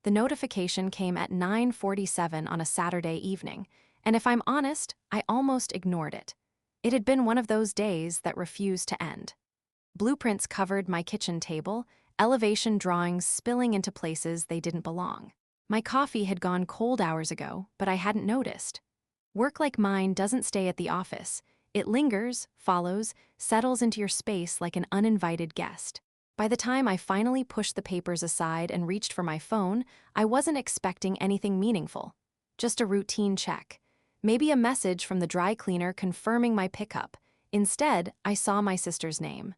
The notification came at 9:47 on a Saturday evening, and if I'm honest, I almost ignored it. It had been one of those days that refused to end. Blueprints covered my kitchen table, elevation drawings spilling into places they didn't belong. My coffee had gone cold hours ago, but I hadn't noticed. Work like mine doesn't stay at the office. It lingers, follows, settles into your space like an uninvited guest. By the time I finally pushed the papers aside and reached for my phone, I wasn't expecting anything meaningful. Just a routine check. Maybe a message from the dry cleaner confirming my pickup. Instead, I saw my sister's name.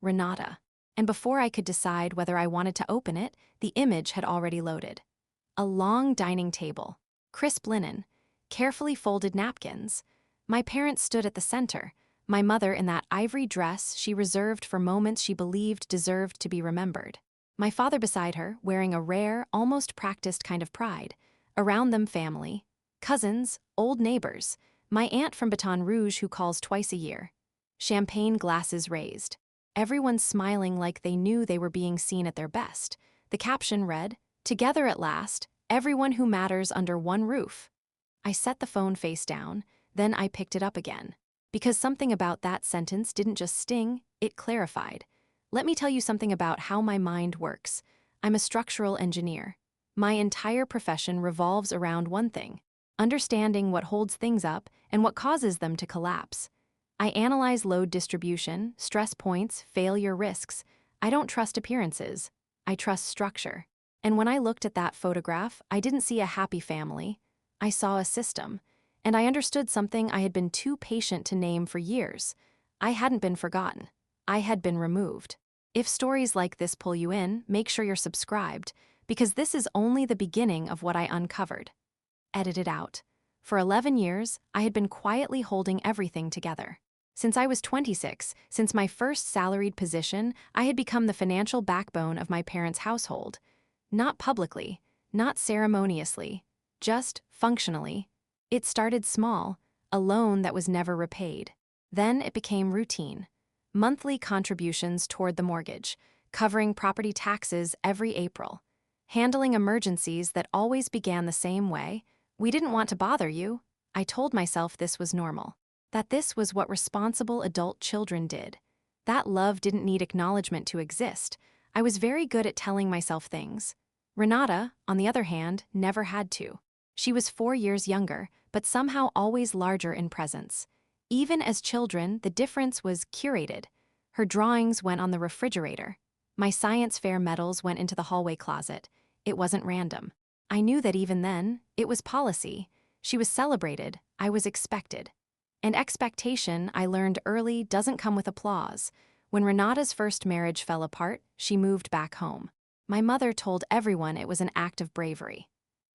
Renata. And before I could decide whether I wanted to open it, the image had already loaded. A long dining table, crisp linen, carefully folded napkins. My parents stood at the center, my mother in that ivory dress she reserved for moments she believed deserved to be remembered. My father beside her, wearing a rare, almost practiced kind of pride. Around them family, cousins, old neighbors, my aunt from Baton Rouge who calls twice a year. Champagne glasses raised. Everyone smiling like they knew they were being seen at their best. The caption read, "Together at last, everyone who matters under one roof." I set the phone face down, then I picked it up again. Because something about that sentence didn't just sting, it clarified. Let me tell you something about how my mind works. I'm a structural engineer. My entire profession revolves around one thing: understanding what holds things up and what causes them to collapse. I analyze load distribution, stress points, failure risks. I don't trust appearances. I trust structure. And when I looked at that photograph, I didn't see a happy family. I saw a system. And I understood something I had been too patient to name for years. I hadn't been forgotten. I had been removed. If stories like this pull you in, make sure you're subscribed, because this is only the beginning of what I uncovered. Edited out. For 11 years, I had been quietly holding everything together. Since I was 26, since my first salaried position, I had become the financial backbone of my parents' household. Not publicly, not ceremoniously, just functionally. It started small, a loan that was never repaid. Then it became routine. Monthly contributions toward the mortgage, covering property taxes every April. Handling emergencies that always began the same way. "We didn't want to bother you." I told myself this was normal. That this was what responsible adult children did. That love didn't need acknowledgement to exist. I was very good at telling myself things. Renata, on the other hand, never had to. She was 4 years younger, but somehow always larger in presence. Even as children, the difference was curated. Her drawings went on the refrigerator. My science fair medals went into the hallway closet. It wasn't random. I knew that even then, it was policy. She was celebrated, I was expected. And expectation, I learned early, doesn't come with applause. When Renata's first marriage fell apart, she moved back home. My mother told everyone it was an act of bravery.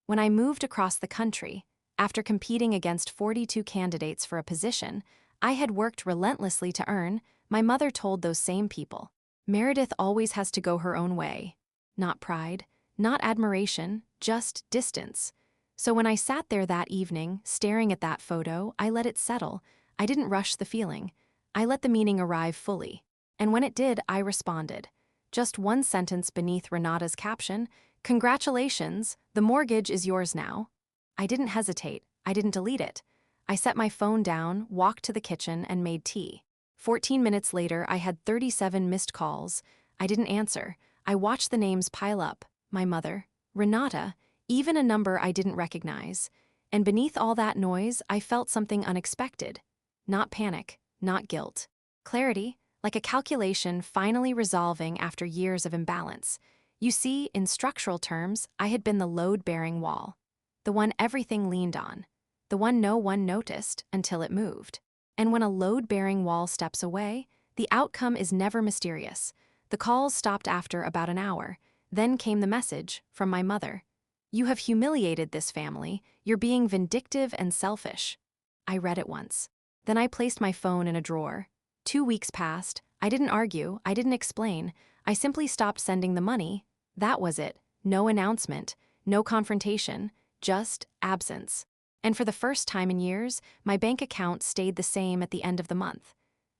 When I moved across the country, after competing against 42 candidates for a position I had worked relentlessly to earn, my mother told those same people, "Meredith always has to go her own way." Not pride, not admiration, just distance. So when I sat there that evening, staring at that photo, I let it settle. I didn't rush the feeling. I let the meaning arrive fully. And when it did, I responded. Just one sentence beneath Renata's caption, "Congratulations, the mortgage is yours now." I didn't hesitate. I didn't delete it. I set my phone down, walked to the kitchen, and made tea. 14 minutes later, I had 37 missed calls. I didn't answer. I watched the names pile up. My mother, Renata, even a number I didn't recognize. And beneath all that noise, I felt something unexpected. Not panic, not guilt. Clarity, like a calculation finally resolving after years of imbalance. You see, in structural terms, I had been the load-bearing wall. The one everything leaned on. The one no one noticed until it moved. And when a load-bearing wall steps away, the outcome is never mysterious. The calls stopped after about an hour. Then came the message from my mother. "You have humiliated this family. You're being vindictive and selfish." I read it once. Then I placed my phone in a drawer. 2 weeks passed. I didn't argue. I didn't explain. I simply stopped sending the money. That was it. No announcement. No confrontation. Just absence. And for the first time in years, my bank account stayed the same at the end of the month.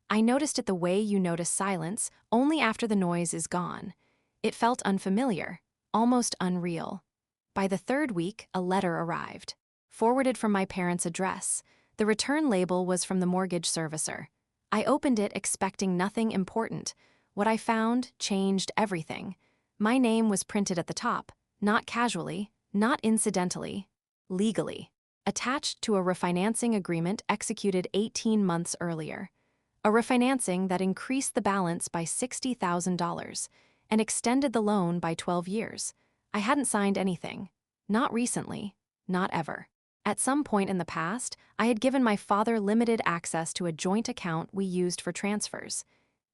I noticed it the way you notice silence, only after the noise is gone. It felt unfamiliar, almost unreal. By the third week, a letter arrived. Forwarded from my parents' address. The return label was from the mortgage servicer. I opened it expecting nothing important. What I found changed everything. My name was printed at the top, not casually, not incidentally, legally, attached to a refinancing agreement executed 18 months earlier. A refinancing that increased the balance by $60,000 and extended the loan by 12 years. I hadn't signed anything. Not recently, not ever. At some point in the past, I had given my father limited access to a joint account we used for transfers.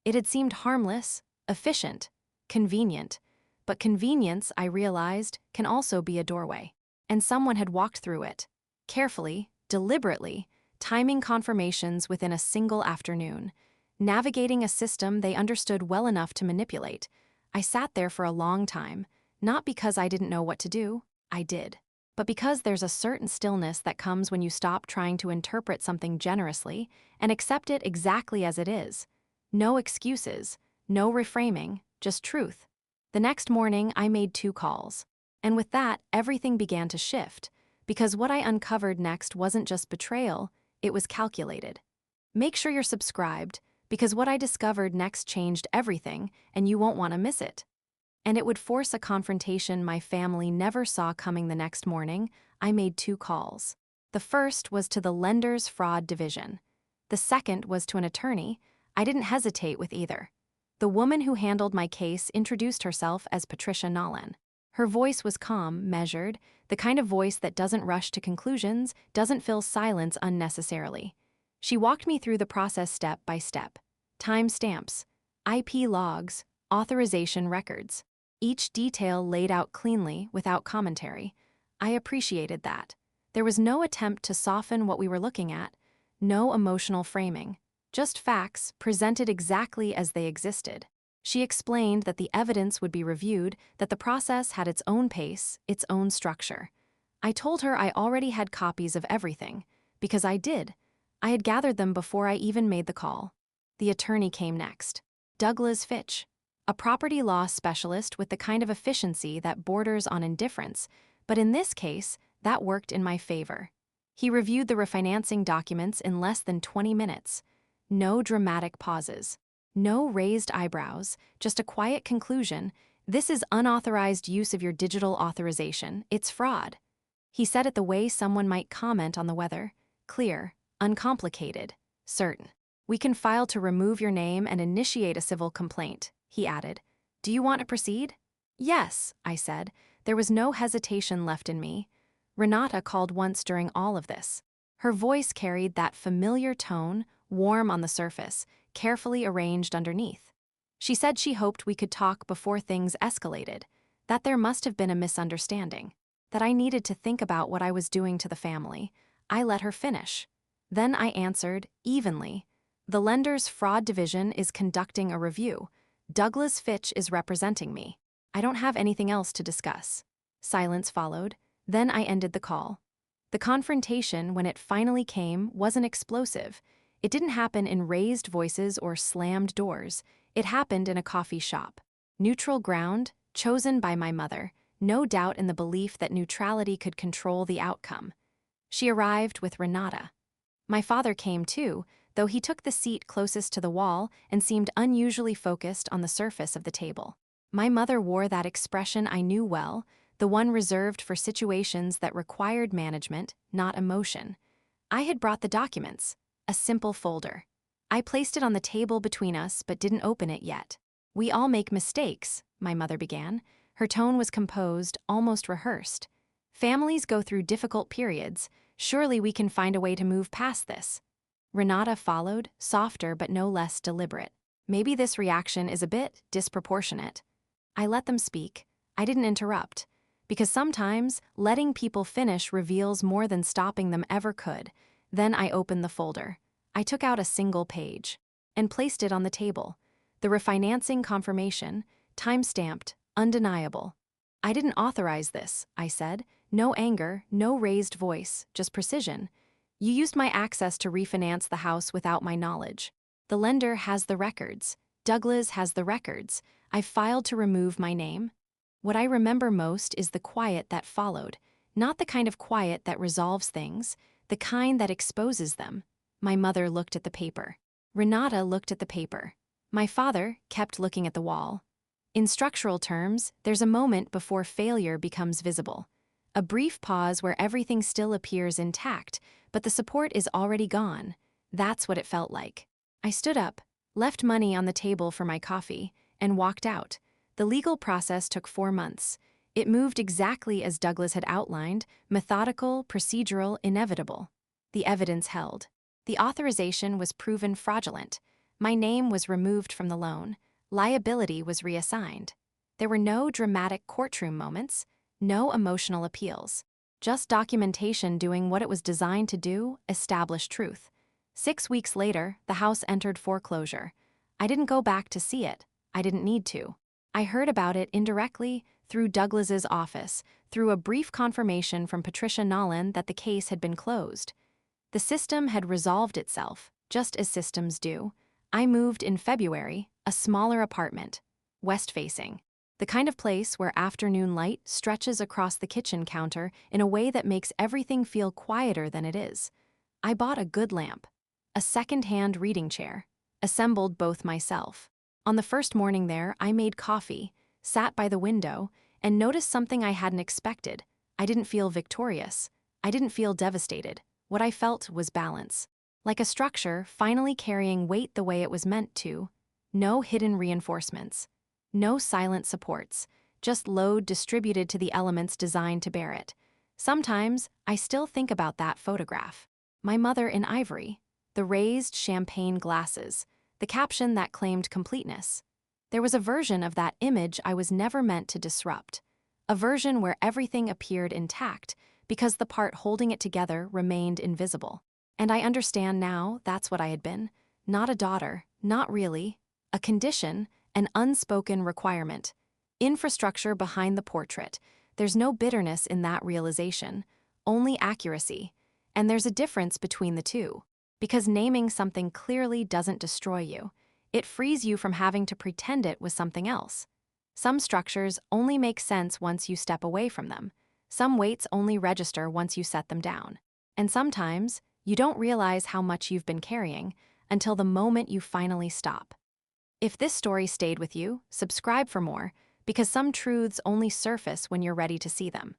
It had seemed harmless, efficient, convenient. But convenience, I realized, can also be a doorway. And someone had walked through it. Carefully, deliberately, timing confirmations within a single afternoon. Navigating a system they understood well enough to manipulate. I sat there for a long time, not because I didn't know what to do, I did. But because there's a certain stillness that comes when you stop trying to interpret something generously and accept it exactly as it is. No excuses, no reframing, just truth. The next morning, I made 2 calls. And with that, everything began to shift, because what I uncovered next wasn't just betrayal, it was calculated. Make sure you're subscribed, because what I discovered next changed everything, and you won't want to miss it. And it would force a confrontation my family never saw coming. The next morning, I made 2 calls. The first was to the lender's fraud division. The second was to an attorney. I didn't hesitate with either. The woman who handled my case introduced herself as Patricia Nolan. Her voice was calm, measured, the kind of voice that doesn't rush to conclusions, doesn't fill silence unnecessarily. She walked me through the process step by step. Time stamps, IP logs, authorization records. Each detail laid out cleanly, without commentary. I appreciated that. There was no attempt to soften what we were looking at, no emotional framing, just facts presented exactly as they existed. She explained that the evidence would be reviewed, that the process had its own pace, its own structure. I told her I already had copies of everything, because I did. I had gathered them before I even made the call. The attorney came next. Douglas Fitch. A property law specialist with the kind of efficiency that borders on indifference, but in this case, that worked in my favor. He reviewed the refinancing documents in less than 20 minutes. No dramatic pauses. No raised eyebrows, just a quiet conclusion. This is unauthorized use of your digital authorization. It's fraud. He said it the way someone might comment on the weather. Clear, uncomplicated, certain. We can file to remove your name and initiate a civil complaint, he added. Do you want to proceed? Yes, I said. There was no hesitation left in me. Renata called once during all of this. Her voice carried that familiar tone, warm on the surface, carefully arranged underneath. She said she hoped we could talk before things escalated, that there must have been a misunderstanding, that I needed to think about what I was doing to the family. I let her finish. Then I answered, evenly. The lender's fraud division is conducting a review. Douglas Fitch is representing me. I don't have anything else to discuss. Silence followed. Then I ended the call. The confrontation, when it finally came, wasn't explosive. It didn't happen in raised voices or slammed doors. It happened in a coffee shop. Neutral ground, chosen by my mother, no doubt in the belief that neutrality could control the outcome. She arrived with Renata. My father came too, though he took the seat closest to the wall and seemed unusually focused on the surface of the table. My mother wore that expression I knew well, the one reserved for situations that required management, not emotion. I had brought the documents, a simple folder. I placed it on the table between us but didn't open it yet. We all make mistakes, my mother began. Her tone was composed, almost rehearsed. Families go through difficult periods. Surely we can find a way to move past this. Renata followed, softer but no less deliberate. Maybe this reaction is a bit disproportionate. I let them speak. I didn't interrupt. Because sometimes, letting people finish reveals more than stopping them ever could. Then I opened the folder. I took out a single page and placed it on the table. The refinancing confirmation, time-stamped, undeniable. I didn't authorize this, I said. No anger, no raised voice, just precision. You used my access to refinance the house without my knowledge. The lender has the records. Douglas has the records. I filed to remove my name. What I remember most is the quiet that followed, not the kind of quiet that resolves things, the kind that exposes them. My mother looked at the paper. Renata looked at the paper. My father kept looking at the wall. In structural terms, there's a moment before failure becomes visible. A brief pause where everything still appears intact, but the support is already gone. That's what it felt like. I stood up, left money on the table for my coffee, and walked out. The legal process took 4 months. It moved exactly as Douglas had outlined, methodical, procedural, inevitable. The evidence held. The authorization was proven fraudulent. My name was removed from the loan. Liability was reassigned. There were no dramatic courtroom moments, no emotional appeals. Just documentation doing what it was designed to do, establish truth. 6 weeks later, the house entered foreclosure. I didn't go back to see it. I didn't need to. I heard about it indirectly through Douglas's office, through a brief confirmation from Patricia Nolan that the case had been closed. The system had resolved itself, just as systems do. I moved in February, a smaller apartment, west-facing, the kind of place where afternoon light stretches across the kitchen counter in a way that makes everything feel quieter than it is. I bought a good lamp, a second-hand reading chair, assembled both myself. On the first morning there, I made coffee, sat by the window, and noticed something I hadn't expected. I didn't feel victorious. I didn't feel devastated. What I felt was balance. Like a structure finally carrying weight the way it was meant to. No hidden reinforcements. No silent supports. Just load distributed to the elements designed to bear it. Sometimes, I still think about that photograph. My mother in ivory. The raised champagne glasses. The caption that claimed completeness. There was a version of that image I was never meant to disrupt. A version where everything appeared intact, because the part holding it together remained invisible. And I understand now that's what I had been. Not a daughter, not really. A condition, an unspoken requirement. Infrastructure behind the portrait. There's no bitterness in that realization, only accuracy. And there's a difference between the two. Because naming something clearly doesn't destroy you. It frees you from having to pretend it was something else. Some structures only make sense once you step away from them. Some weights only register once you set them down. And sometimes, you don't realize how much you've been carrying until the moment you finally stop. If this story stayed with you, subscribe for more, because some truths only surface when you're ready to see them.